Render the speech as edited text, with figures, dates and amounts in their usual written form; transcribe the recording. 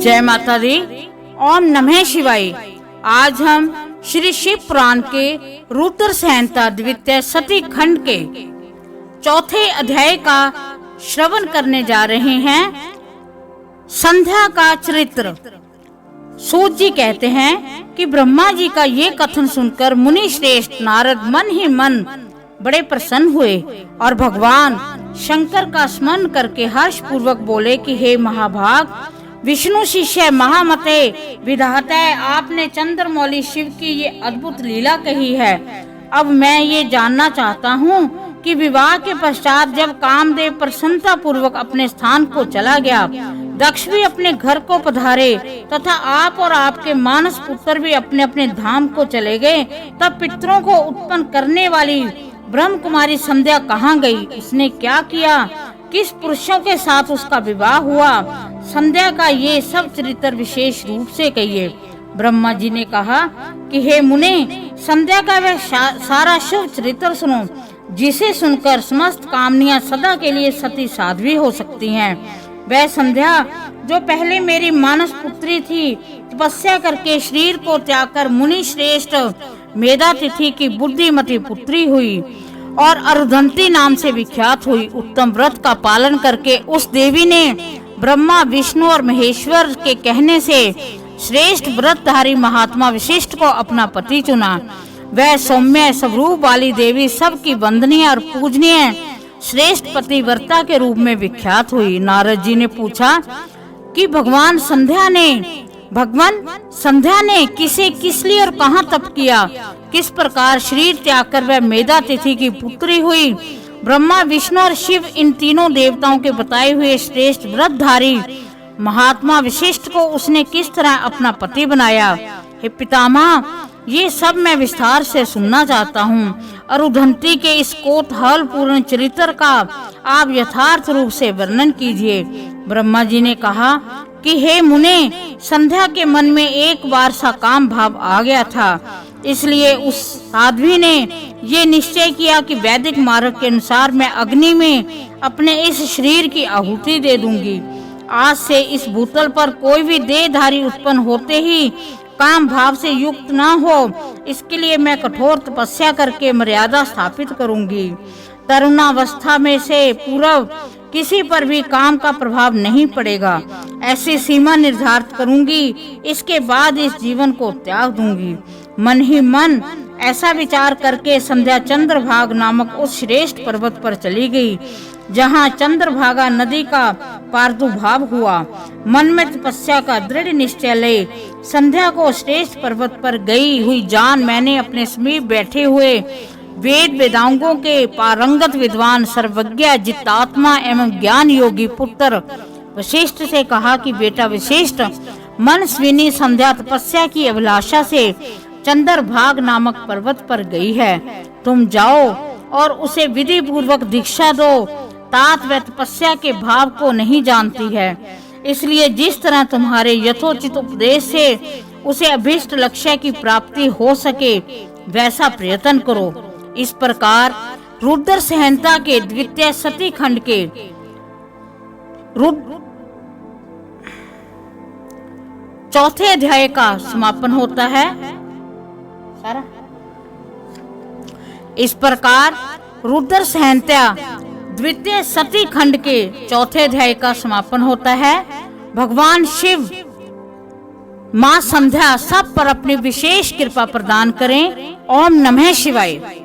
जय माता दी। ओम नमः शिवाय। आज हम श्री शिव पुराण के रुद्र संहिता द्वितीय सती खंड के चौथे अध्याय का श्रवण करने जा रहे हैं। संध्या का चरित्र। सूत जी कहते हैं कि ब्रह्मा जी का ये कथन सुनकर मुनि श्रेष्ठ नारद मन ही मन बड़े प्रसन्न हुए और भगवान शंकर का स्मरण करके हर्ष पूर्वक बोले कि हे महाभाग विष्णु शिष्य महामते विधाता, आपने चंद्रमौली शिव की ये अद्भुत लीला कही है। अब मैं ये जानना चाहता हूँ कि विवाह के पश्चात जब कामदेव प्रसन्नता पूर्वक अपने स्थान को चला गया, दक्ष भी अपने घर को पधारे तथा आप और आपके मानस पुत्र भी अपने अपने धाम को चले गए, तब पितरों को उत्पन्न करने वाली ब्रह्म कुमारी संध्या कहाँ गई? उसने क्या किया? किस पुरुषों के साथ उसका विवाह हुआ? संध्या का ये सब चरित्र विशेष रूप से कहिए। ब्रह्मा जी ने कहा कि हे मुने, संध्या का वह सारा शुभ चरित्र सुनो, जिसे सुनकर समस्त कामनियां सदा के लिए सती साध्वी हो सकती हैं। वह संध्या जो पहले मेरी मानस पुत्री थी, तपस्या करके शरीर को त्याग कर मुनि श्रेष्ठ मेधातिथि की बुद्धिमती पुत्री हुई और अरुधंती नाम से विख्यात हुई। उत्तम व्रत का पालन करके उस देवी ने ब्रह्मा विष्णु और महेश्वर के कहने से श्रेष्ठ व्रतधारी महात्मा वशिष्ठ को अपना पति चुना। वह सौम्य स्वरूप वाली देवी सबकी वंदनीय और पूजनीय श्रेष्ठ पतिव्रता के रूप में विख्यात हुई। नारद जी ने पूछा कि भगवान संध्या ने किसे किस लिए और कहाँ तप किया? किस प्रकार शरीर त्याग कर वह मेधातिथि की पुत्री हुई? ब्रह्मा विष्णु और शिव इन तीनों देवताओं के बताए हुए श्रेष्ठ व्रतधारी महात्मा वशिष्ठ को उसने किस तरह अपना पति बनाया? हे पितामह, ये सब मैं विस्तार से सुनना चाहता हूँ। अरुधंती के इस कौतूहल पूर्ण चरित्र का आप यथार्थ रूप से वर्णन कीजिए। ब्रह्मा जी ने कहा कि हे मुने, संध्या के मन में एक बार सा काम भाव आ गया था, इसलिए उस साध्वी ने ये निश्चय किया कि वैदिक मार्ग के अनुसार मैं अग्नि में अपने इस शरीर की आहुति दे दूंगी। आज से इस भूतल पर कोई भी देहधारी उत्पन्न होते ही काम भाव से युक्त न हो, इसके लिए मैं कठोर तपस्या करके मर्यादा स्थापित करूंगी। तरुणावस्था में से पूर्व किसी पर भी काम का प्रभाव नहीं पड़ेगा, ऐसी सीमा निर्धारित करूंगी। इसके बाद इस जीवन को त्याग दूंगी। मन ही मन ऐसा विचार करके संध्या चंद्रभागा नामक उस श्रेष्ठ पर्वत पर चली गई, जहाँ चंद्रभागा नदी का प्रादुर्भाव हुआ। मन में तपस्या का दृढ़ निश्चय ले संध्या को श्रेष्ठ पर्वत पर गई हुई जान मैंने अपने समीप बैठे हुए वेद वेदांगों के पारंगत विद्वान सर्वज्ञ जितात्मा एवं ज्ञान योगी पुत्र वशिष्ठ से कहा कि बेटा वशिष्ठ, मन स्विनी संध्या तपस्या की अभिलाषा से चंद्रभाग नामक पर्वत पर गई है। तुम जाओ और उसे विधि पूर्वक दीक्षा दो। तात वह तपस्या के भाव को नहीं जानती है, इसलिए जिस तरह तुम्हारे यथोचित उपदेश से उसे अभीष्ट लक्ष्य की प्राप्ति हो सके वैसा प्रयत्न करो। इस प्रकार रुद्र संहिता के द्वितीय सती खंड के चौथे अध्याय का समापन होता है। इस प्रकार रुद्र संहिता द्वितीय सती खंड के चौथे अध्याय का समापन होता है। भगवान शिव मां संध्या सब पर अपनी विशेष कृपा प्रदान करें। ओम नमः शिवाय।